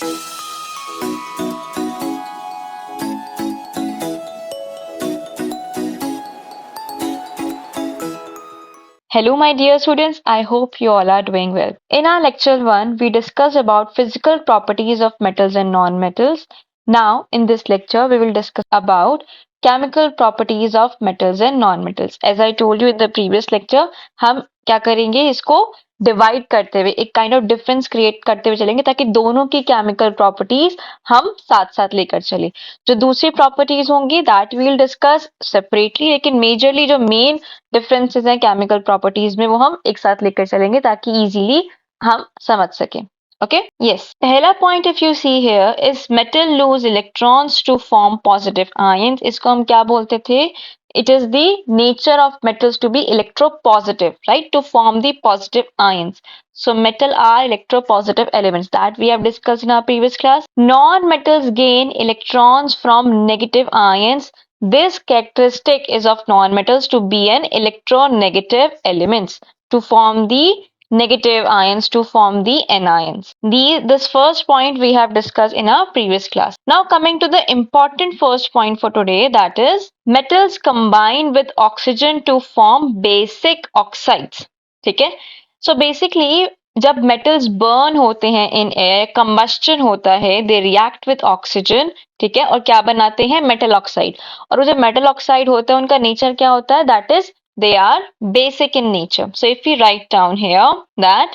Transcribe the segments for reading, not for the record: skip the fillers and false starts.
Hello my dear students, I hope you all are doing well. In our lecture 1, we discussed about physical properties of metals and non-metals. Now, in this lecture, we will discuss about chemical properties of metals and non-metals. As I told you in the previous lecture, हम क्या करेंगे इसको divide करते हुए एक kind of difference create करते हुए चलेंगे ताकि दोनों की केमिकल प्रॉपर्टीज हम साथ साथ लेकर चले। जो दूसरी प्रॉपर्टीज होंगी दैट वील डिस्कस सेपरेटली, लेकिन मेजरली जो मेन डिफरेंसेस हैं केमिकल प्रॉपर्टीज में वो हम एक साथ लेकर चलेंगे ताकि इजीली हम समझ सकें। Okay, yes. पहला point if you see here is metal lose electrons to form positive ions. इसको हम क्या बोलते थे? It is the nature of metals to be electropositive, right? To form the positive ions. So metal are electropositive elements that we have discussed in our previous class. Non-metals gain electrons from negative ions. This characteristic is of non-metals to be an electronegative elements to form the negative ions to form the anions. This first point we have discussed in our previous class. Now coming to the important first point for today, that is metals combine with oxygen to form basic oxides. ठीक है? So basically जब metals burn होते हैं in air, combustion होता है, they react with oxygen, ठीक है, और क्या बनाते हैं? metal oxide. और वो जब metal oxide होता है उनका nature क्या होता है? That is they are basic in nature. So if we write down here that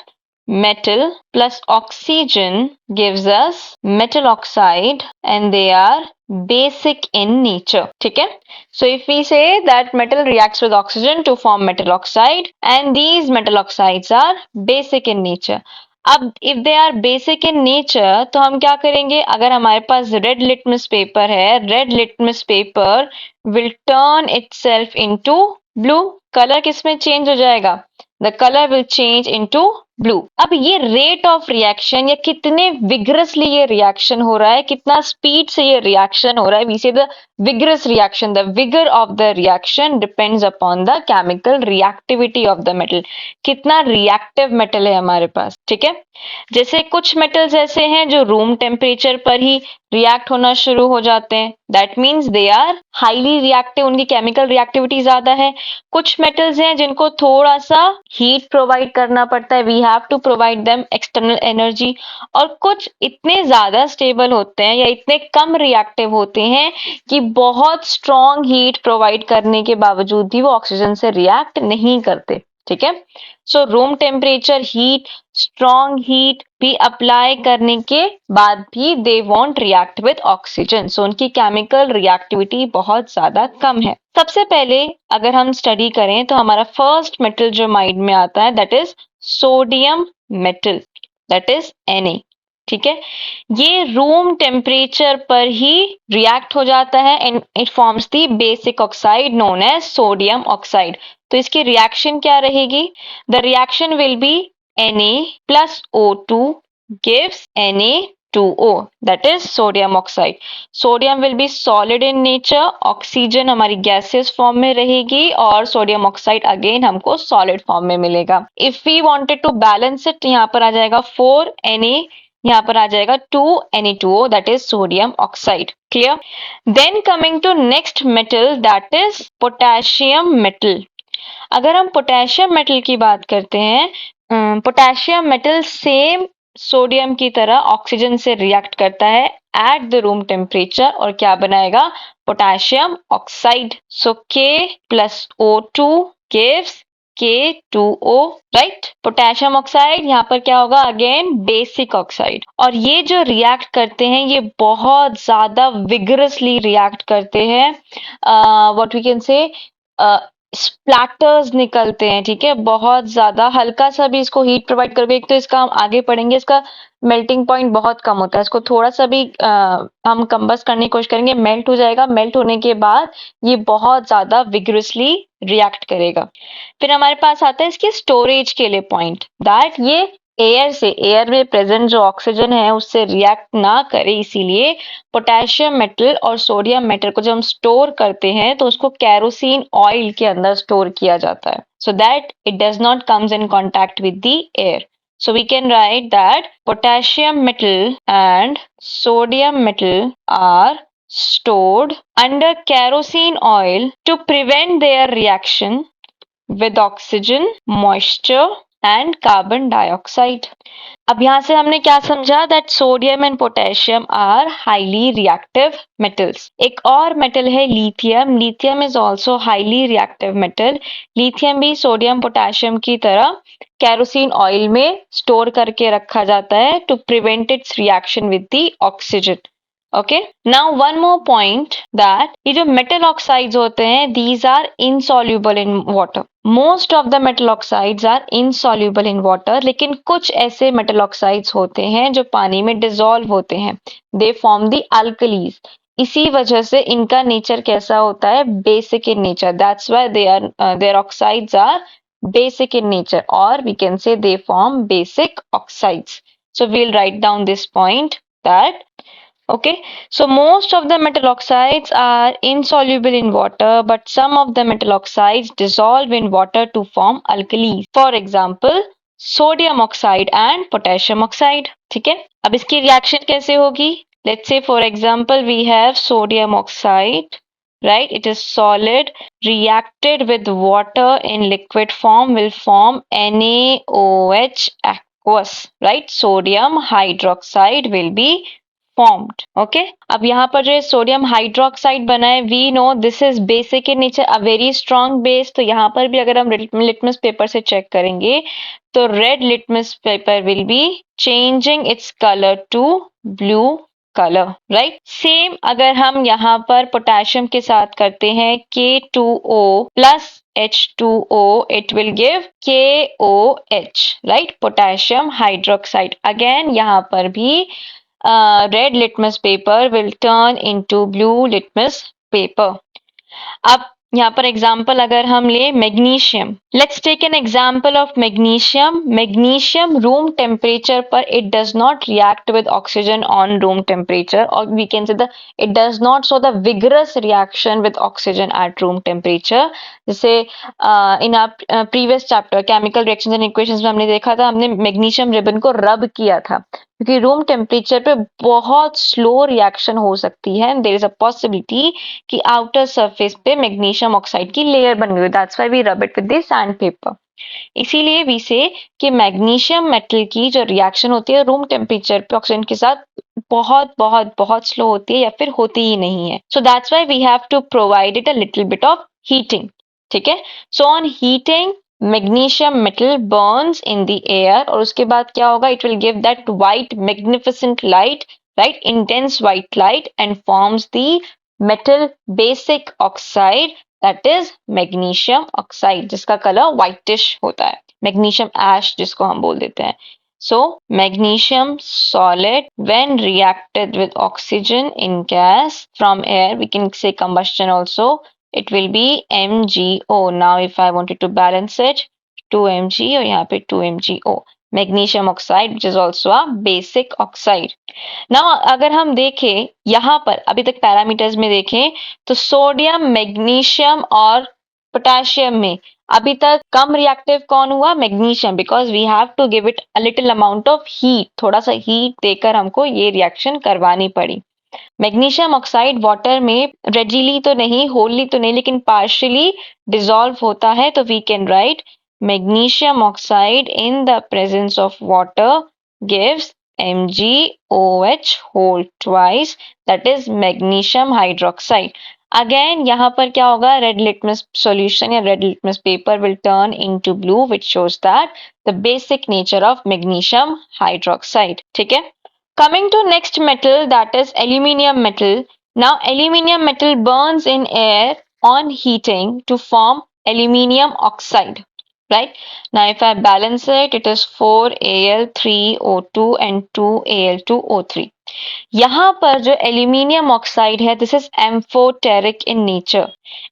metal plus oxygen gives us metal oxide and they are basic in nature. ठीक है? So if we say that metal reacts with oxygen to form metal oxide and these metal oxides are basic in nature. अब if they are basic in nature तो हम क्या करेंगे? अगर हमारे पास red litmus paper है, red litmus paper will turn itself into blue. Colour किसमें change हो जाएगा? The colour will change into blue. अब ये रेट ऑफ रिएक्शन या कितने विग्रसली ये रिएक्शन हो रहा है, कितना स्पीड से ये रिएक्शन हो रहा है, वी से the vigorous reaction, the vigour of the reaction depends upon the chemical reactivity of the metal. कितना रिएक्टिव मेटल है हमारे पास, ठीक है. जैसे कुछ मेटल्स ऐसे हैं जो रूम टेम्परेचर पर ही रिएक्ट होना शुरू हो जाते हैं, that means they are highly reactive, उनकी केमिकल रिएक्टिविटी ज्यादा है. कुछ मेटल्स हैं जिनको थोड़ा सा हीट प्रोवाइड करना पड़ता है, we have to provide them external energy. और कुछ इतने ज्यादा स्टेबल होते हैं या इतने कम रिएक्टिव होते हैं कि बहुत स्ट्रॉन्ग हीट प्रोवाइड करने के बावजूद भी वो ऑक्सीजन से रिएक्ट नहीं करते, ठीक है. So room temperature heat, strong heat भी अप्लाई करने के बाद भी they won't react with oxygen. So उनकी केमिकल रिएक्टिविटी बहुत ज्यादा कम है. सबसे पहले अगर हम स्टडी करें तो हमारा फर्स्ट मेटल जो माइंड में आता है that is sodium metal, that is Na. ठीक है, ये रूम टेम्परेचर पर ही रिएक्ट हो जाता है and it forms the basic oxide known as sodium oxide. तो इसकी रिएक्शन क्या रहेगी? The reaction will be Na plus O2 gives Na2O, that is sodium oxide. Sodium will be solid in nature, oxygen हमारी gaseous form में रहेगी और sodium oxide again हमको solid form में मिलेगा. If we wanted to balance it, यहाँ पर आ जाएगा 4Na, यहाँ पर आ जाएगा 2Na2O, that is sodium oxide. Clear? Then coming to next metal, that is potassium metal. अगर हम पोटेशियम मेटल की बात करते हैं, पोटेशियम मेटल सेम सोडियम की तरह ऑक्सीजन से रिएक्ट करता है एट द रूम टेम्परेचर और क्या बनाएगा? Potassium oxide. So K plus O2 gives K2O, right. Potassium oxide यहाँ पर क्या होगा? Again basic oxide. और ये जो रिएक्ट करते हैं ये बहुत ज्यादा विगरसली रिएक्ट करते हैं. व्हाट वी कैन से स्प्लैटर्स निकलते हैं, ठीक है, बहुत ज्यादा. हल्का सा भी इसको हीट प्रोवाइड करोगे, एक तो इसका हम आगे पढ़ेंगे, इसका मेल्टिंग पॉइंट बहुत कम होता है. इसको थोड़ा सा भी हम कंबस्ट करने की कोशिश करेंगे, मेल्ट हो जाएगा. मेल्ट होने के बाद ये बहुत ज्यादा विगरसली रिएक्ट करेगा. फिर हमारे पास आता है इसके स्टोरेज के लिए पॉइंट, दैट ये एयर में प्रेजेंट जो ऑक्सीजन है उससे रिएक्ट ना करे, इसीलिए पोटेशियम मेटल और सोडियम मेटल को जब हम स्टोर करते हैं तो उसको केरोसिन ऑयल के अंदर स्टोर किया जाता है, so that it does not comes in contact with the air. So we can write that potassium metal and sodium metal are stored under kerosene oil to prevent their reaction with oxygen, moisture and carbon dioxide. अब यहाँ से हमने क्या समझा that sodium and potassium are highly reactive metals. एक और metal है lithium. Lithium is also highly reactive metal. Lithium भी सोडियम पोटेशियम की तरह केरोसिन ऑयल में स्टोर करके रखा जाता है to prevent its reaction with the oxygen. Okay, now one more point that ये जो मेटल ऑक्साइड्स होते हैं these are insoluble in water. Most of the metal oxides are insoluble in water, लेकिन कुछ ऐसे मेटल ऑक्साइड्स होते हैं जो पानी में डिसॉल्व होते हैं. They form the alkalis. इसी वजह से इनका नेचर कैसा होता है, basic in nature. That's why their oxides are basic in nature, or we can say they form basic oxides. So we'll write down this point that okay, so most of the metal oxides are insoluble in water, but some of the metal oxides dissolve in water to form alkalis. For example, sodium oxide and potassium oxide. ठीक है, अब इसकी reaction कैसे होगी? Let's say for example we have sodium oxide, right? It is solid, reacted with water in liquid form will form NaOH aqueous, right? Sodium hydroxide will be formed. Okay, अब यहाँ पर जो सोडियम हाइड्रोक्साइड बना है we know this is basic in nature, a very strong base. तो यहाँ पर भी अगर हम लिटमस पेपर से चेक करेंगे तो red litmus paper will be changing its colour to blue colour, right. Same अगर हम यहाँ पर पोटेशियम के साथ करते हैं K2O plus H2O, it will give KOH, right? Potassium hydroxide. Again यहाँ पर भी red litmus paper will turn into blue litmus paper. अब यहाँ पर एग्जाम्पल अगर हम ले magnesium, let's take an example of magnesium. Magnesium room temperature पर it does not react with oxygen on room temperature, और we can say the it does not show the vigorous reaction with oxygen at room temperature. जैसे in our previous chapter chemical reactions and equations में हमने देखा था, हमने magnesium ribbon को रब किया था क्योंकि रूम टेम्परेचर पे बहुत स्लो रिएक्शन हो सकती है. देयर इज अ पॉसिबिलिटी कि आउटर सरफेस पे मैग्नीशियम ऑक्साइड की लेयर बन गई. That's why we rub it with the sand paper. इसीलिए वी से कि मैग्नीशियम मेटल की जो रिएक्शन होती है रूम टेम्परेचर पे ऑक्सीजन के साथ बहुत बहुत बहुत स्लो होती है या फिर होती ही नहीं है. So that's why we have to provide it a little bit of heating. ठीक है, so on heating magnesium metal burns in the air, और उसके बाद क्या होगा, it will give that white magnificent light, right? Intense white light, and forms the metal basic oxide, that is magnesium oxide, जिसका colour whitish होता है. magnesium ash जिसको हम बोल देते हैं. So magnesium solid when reacted with oxygen in gas from air, we can say combustion also, it will be MgO. Now if I wanted to balance it, 2Mg और यहाँ पे 2MgO. Magnesium oxide which is also a basic oxide. Now अगर हम देखें यहाँ पर अभी तक पैरामीटर्स में देखें तो सोडियम, मैग्नीशियम और पोटेशियम में अभी तक कम रिएक्टिव कौन हुआ, magnesium, because we have to give it a little amount of heat. थोड़ा सा हीट देकर हमको ये रिएक्शन करवानी पड़ी. मैग्नीशियम ऑक्साइड वाटर में रेडिली तो नहीं, होलली तो नहीं, लेकिन पार्शियली डिसॉल्व होता है. तो we can write magnesium oxide in the presence of water gives MgOH whole twice, that is magnesium hydroxide. Again यहाँ पर क्या होगा, रेड लिटमस सॉल्यूशन या red litmus paper will turn into blue which shows that the basic nature of magnesium hydroxide. ठीक है, coming to next metal, that is aluminium metal. Now aluminium metal burns in air on heating to form aluminium oxide, right? Now if I balance it, it is 4Al3O2 and 2Al2O3. यहाँ पर जो aluminium oxide है this is amphoteric in nature.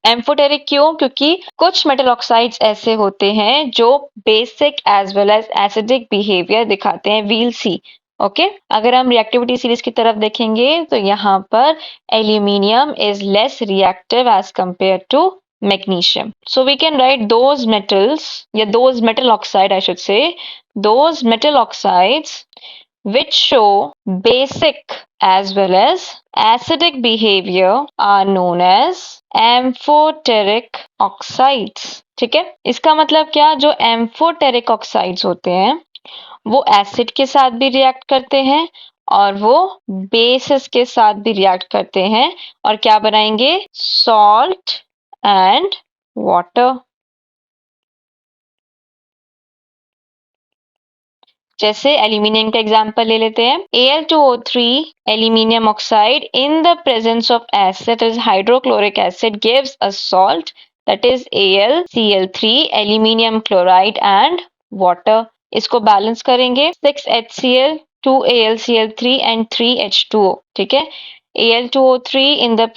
Amphoteric क्यों, क्योंकि कुछ metal oxides ऐसे होते हैं जो basic as well as acidic behaviour दिखाते हैं. वील सी. ओके, अगर हम रिएक्टिविटी सीरीज की तरफ देखेंगे तो यहाँ पर aluminium is less reactive as compare to magnesium. So we can write those metals, yeah, those metal oxide I should say, those metal oxides which show basic as well as acidic behavior are known as amphoteric oxides. ठीक है, इसका मतलब क्या, जो amphoteric oxides होते हैं वो acid के साथ भी रिएक्ट करते हैं और वो बेसिस के साथ भी रिएक्ट करते हैं और क्या बनाएंगे, सॉल्ट एंड वाटर। जैसे एल्यूमिनियम का एग्जांपल ले लेते हैं, Al2O3 aluminium oxide in the presence of acid is hydrochloric acid gives a salt that is AlCl3 aluminium chloride and water। इसको बैलेंस करेंगे 6HCl 2AlCl3 and 3H2O। ठीक है, Al2O3 in the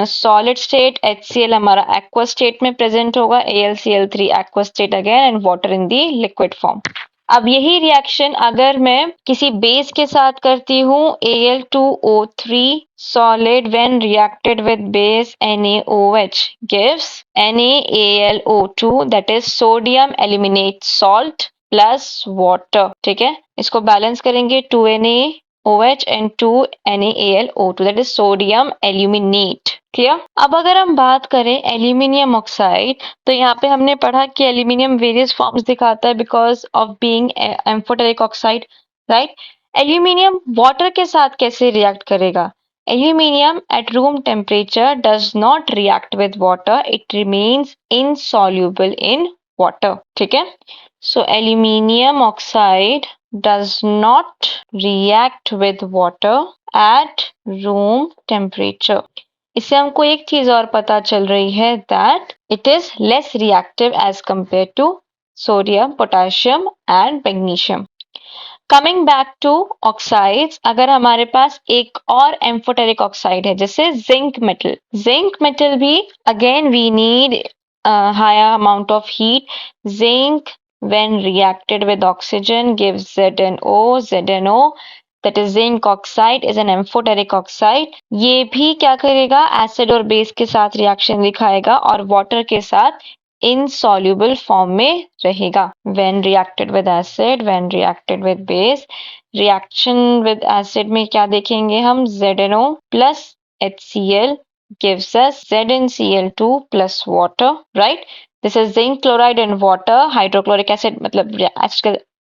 solid state, HCl हमारा aqueous state में present होगा, AlCl3 aqueous state again and water in the liquid form। अब यही reaction अगर मैं किसी बेस के साथ करती हूँ, Al2O3 solid when reacted with base NaOH gives NaAlO2 that is sodium aluminate salt plus water। ठीक है, इसको बैलेंस करेंगे 2NaOH and 2NaAlO2 that is sodium aluminate। Clear. अब अगर हम बात करें एल्यूमिनियम ऑक्साइड, तो यहाँ पे हमने पढ़ा कि एल्यूमिनियम वेरियस फॉर्म्स दिखाता है because of being amphoteric oxide, right. Aluminium water के साथ कैसे रिएक्ट करेगा, aluminium at room temperature does not react with water, it remains insoluble in water. ठीक है, so aluminium oxide does not react with water at room temperature। इससे हमको एक चीज और पता चल रही है that it is less reactive as compare to sodium, potassium and magnesium. Coming back to oxides, अगर हमारे पास एक और एम्फोटेरिक ऑक्साइड है जैसे जिंक मेटल भी again we need higher amount of heat. Zinc when reacted with oxygen gives ZnO that is zinc oxide is an amphoteric oxide। ये भी क्या करेगा, एसिड और बेस के साथ रिएक्शन दिखाएगा और वाटर के साथ insoluble फॉर्म में रहेगा। when reacted with acid, when reacted with base, reaction with acid में क्या देखेंगे हम, ZnO plus HCl gives us ZnCl2 plus water, right। This is zinc chloride and water, hydrochloric acid मतलब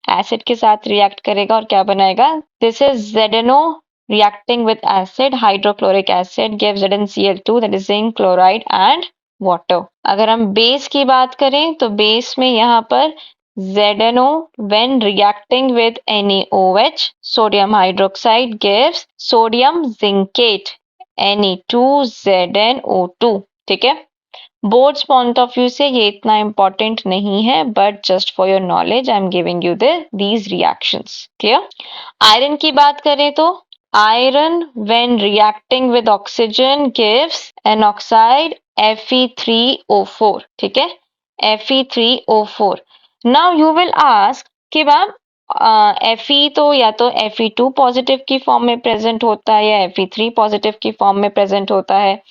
acid के साथ react करेगा और क्या बनाएगा, this is ZnO reacting with acid, hydrochloric acid gives ZnCl2 that is zinc chloride and water। अगर हम base की बात करें तो बेस में यहाँ पर ZnO when reacting with NaOH sodium hydroxide gives sodium zincate Na2ZnO2। ठीक है, बोर्ड्स पॉइंट ऑफ व्यू से ये इतना इंपॉर्टेंट नहीं है, but just for your knowledge I am giving you these reactions. Clear. Iron की बात करें तो iron when reacting with oxygen gives an oxide Fe3O4। ठीक है, Fe3O4। Now you will ask कि मैम Fe तो या तो Fe2 पॉजिटिव की फॉर्म में प्रेजेंट होता है या Fe3 पॉजिटिव की फॉर्म में प्रेजेंट होता है,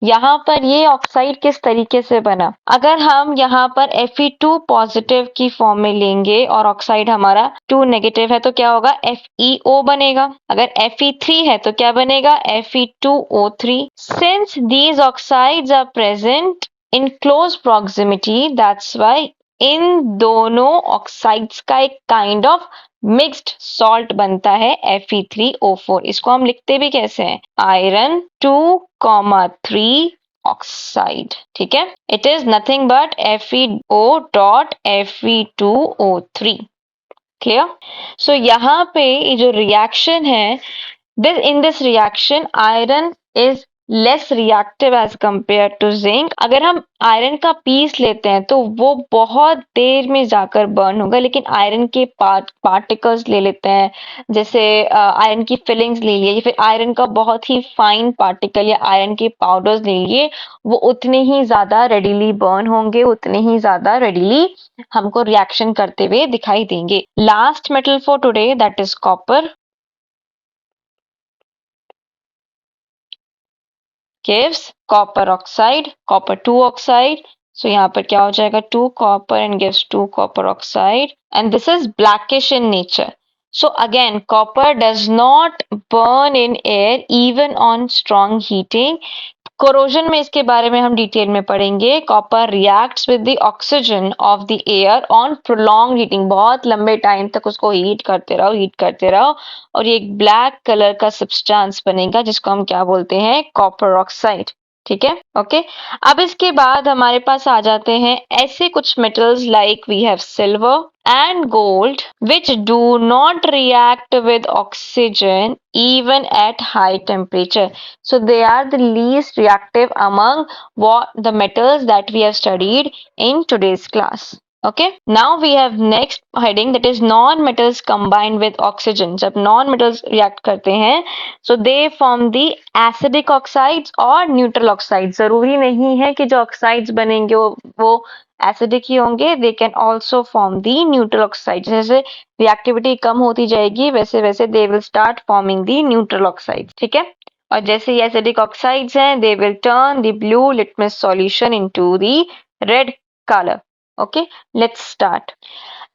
यहाँ पर ये ऑक्साइड किस तरीके से बना, अगर हम यहाँ पर Fe2 पॉजिटिव की फॉर्म में लेंगे और ऑक्साइड हमारा 2 नेगेटिव है तो क्या होगा, FeO बनेगा। अगर Fe3 है तो क्या बनेगा, Fe2O3। Since these oxides are present in close proximity, that's why इन दोनों ऑक्साइड्स का एक काइंड ऑफ मिक्स्ड सॉल्ट बनता है Fe3O4। इसको हम लिखते भी कैसे हैं, आयरन 2,3 ऑक्साइड। ठीक है, it is nothing but FeO dot Fe2O3। Clear. So यहाँ पे ये जो रिएक्शन है, in this reaction iron is less reactive as compared to zinc। अगर हम आयरन का पीस लेते हैं तो वो बहुत देर में जाकर बर्न होगा, लेकिन आयरन के पार्टिकल्स ले लेते हैं, जैसे आयरन की फिलिंग्स ले लिए या फिर आयरन का बहुत ही फाइन पार्टिकल या आयरन के पाउडर्स ले लिए, वो उतने ही ज्यादा रेडिली बर्न होंगे, उतने ही ज्यादा रेडिली हमको रिएक्शन करते हुए दिखाई देंगे। Last metal for today that is copper gives copper oxide, copper 2 oxide, सो यहाँ पर क्या हो जाएगा 2 copper and gives 2 copper oxide and this is blackish in nature. So again copper does not burn in air even on strong heating. Corrosion में इसके बारे में हम डिटेल में पढ़ेंगे. Copper reacts with the oxygen of the air on prolong heating. बहुत लंबे time तक उसको हीट करते रहो और ये एक ब्लैक कलर का सब्सटेंस बनेगा जिसको हम क्या बोलते हैं कॉपर ऑक्साइड. ठीक है ओके. अब इसके बाद हमारे पास आ जाते हैं ऐसे कुछ metals like we have silver and gold which do not react with oxygen even at high temperature. So they are the least reactive among what the metals that we have studied in today's class. Okay, now we have next heading that is non-metals combined with oxygen. जब non-metals react करते हैं so they form the acidic oxides और neutral oxides. जरूरी नहीं है कि जो oxides बनेंगे वो एसिडिक ही होंगे. They can also form the neutral oxide. जैसे रिएक्टिविटी कम होती जाएगी वैसे वैसे they will start forming the neutral oxide. ठीक है. और जैसे ये एसिडिक ऑक्साइड्स हैं they will turn the blue litmus solution into the red colour. Okay let's start.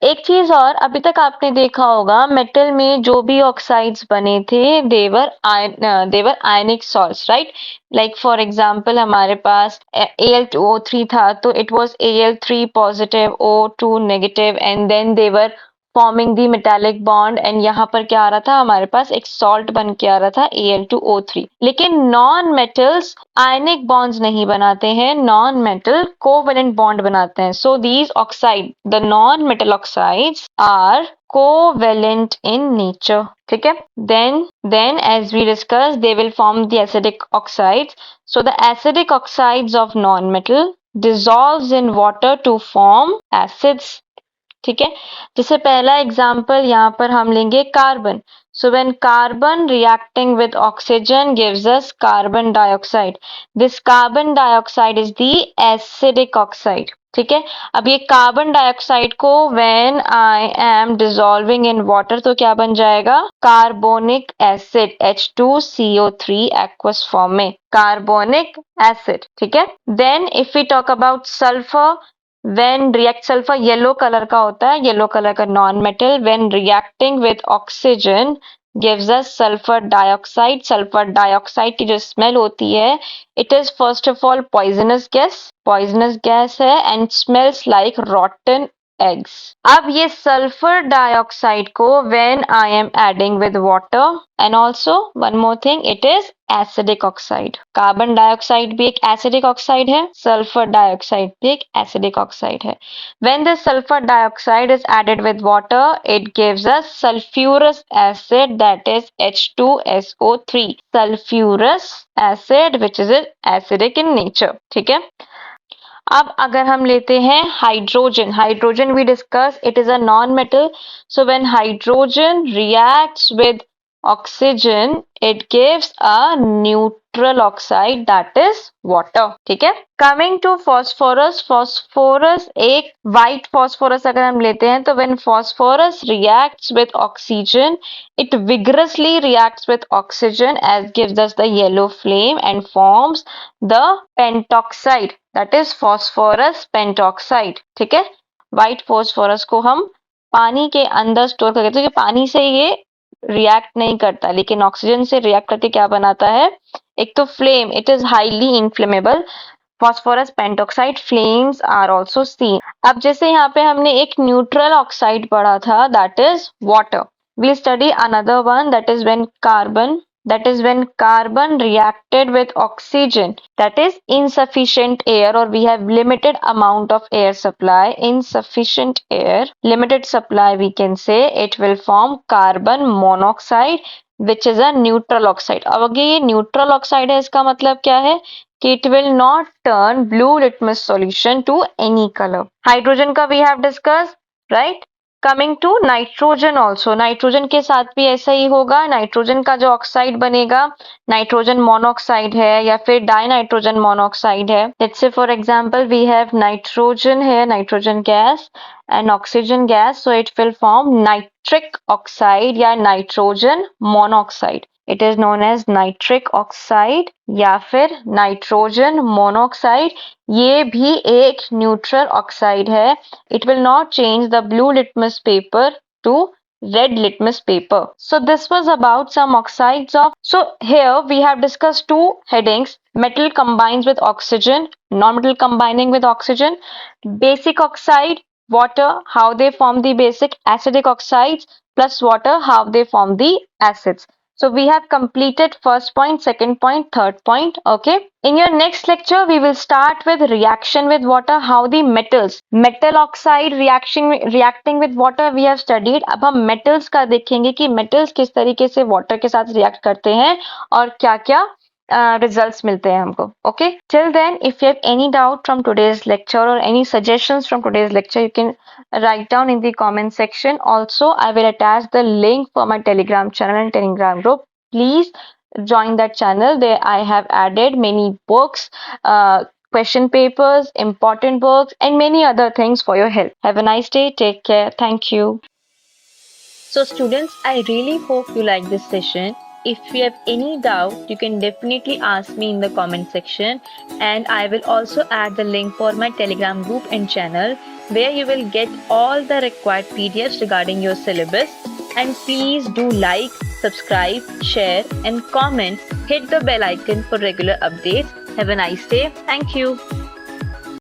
एक चीज और अभी तक आपने देखा होगा मेटल में जो भी ऑक्साइड्स बने थे they were ionic salts right. Like for example हमारे पास Al2O3 था तो it was Al3 positive O2 negative and then they were forming the metallic bond and यहाँ पर क्या आ रहा था हमारे पास एक सॉल्ट बन के आ रहा था Al2O3. लेकिन नॉन मेटल्स आयनिक बॉन्ड्स नहीं बनाते हैं. नॉन मेटल कोवेलेंट बॉन्ड बनाते हैं. So these oxide the non metal oxides are covalent in nature. ठीक है. Then as we discussed they will form the acidic oxides. So the acidic oxides of non-metal dissolves in water to form acids. ठीक है. जैसे पहला example यहाँ पर हम लेंगे carbon. So when carbon reacting with oxygen gives us carbon dioxide. This carbon dioxide is the acidic oxide. ठीक है. अब ये कार्बन डाइऑक्साइड को when I am dissolving in water तो क्या बन जाएगा carbonic acid H2CO3 aqueous form में कार्बोनिक एसिड. ठीक है. Then if we talk about sulfur when react sulfur yellow colour का होता है. येलो कलर का non metal when reacting with oxygen gives us sulfur dioxide. sulfur dioxide की जो smell होती है it is first of all poisonous gas है and smells like rotten eggs. अब ये सल्फर डाइऑक्साइड को when I am adding with water and also one more thing it is acidic oxide. Carbon dioxide भी एक acidic oxide है. Sulphur dioxide भी एक acidic oxide है. When the sulfur dioxide is added with water, it gives us sulfurous acid that is H2SO3. Sulfurous acid which is acidic in nature. ठीक है. अब अगर हम लेते हैं hydrogen we discuss it is a non metal. So when hydrogen reacts with oxygen it gives a neutral oxide that is water. ठीक है. coming to phosphorus एक white phosphorus अगर हम लेते हैं तो when phosphorus reacts with oxygen it vigorously reacts with oxygen as gives us the yellow flame and forms the pentoxide that is phosphorus pentoxide. ठीक है. white phosphorus को हम पानी के अंदर स्टोर करके तो ये पानी से ये रिएक्ट नहीं करता लेकिन ऑक्सीजन से रिएक्ट करके क्या बनाता है एक तो flame it is highly inflammable. Phosphorus pentoxide flames are also seen. अब जैसे यहाँ पे हमने एक न्यूट्रल ऑक्साइड पढ़ा था that is water. We study another one that is when carbon reacted with oxygen that is insufficient air or we have limited amount of air supply. Insufficient air limited supply we can say it will form carbon monoxide which is a neutral oxide. अब अगर ये neutral oxide है इसका मतलब क्या है कि it will not turn blue litmus solution to any color. Hydrogen का we have discussed right. Coming to nitrogen also. Nitrogen के साथ भी ऐसा ही होगा. नाइट्रोजन का जो ऑक्साइड बनेगा नाइट्रोजन मोनोऑक्साइड है या फिर डाइनाइट्रोजन मोनोऑक्साइड है. Let's say for example we have nitrogen है nitrogen gas and oxygen gas so it will form nitric oxide या nitrogen monoxide. It is known as nitric oxide या फिर nitrogen monoxide. ये भी एक न्यूट्रल ऑक्साइड है. It will not change the blue litmus paper to red litmus paper. So this was about some oxides of. So here we have discussed two headings: metal combines with oxygen, non-metal combining with oxygen, basic oxide, water, how they form the basic, acidic oxides plus water, how they form the acids. So we have completed first point, second point, third point. Okay. In your next lecture, we will start with reaction with water, how the metals, metal oxide reacting with water we have studied. अब हम metals का देखेंगे कि metals किस तरीके से water के साथ react करते हैं और क्या-क्या results मिलते हैं हमको. Okay. Till then, if you have any doubt from today's lecture or any suggestions from today's lecture, you can write down in the comment section. Also, I will attach the link for my Telegram channel and Telegram group. Please join that channel. There I have added many books, question papers, important books, and many other things for your help. Have a nice day. Take care. Thank you. So students, I really hope you like this session. If you have any doubt, you can definitely ask me in the comment section, and I will also add the link for my Telegram group and channel where you will get all the required PDFs regarding your syllabus. And please do like, subscribe, share and comment. Hit the bell icon for regular updates. Have a nice day. Thank you.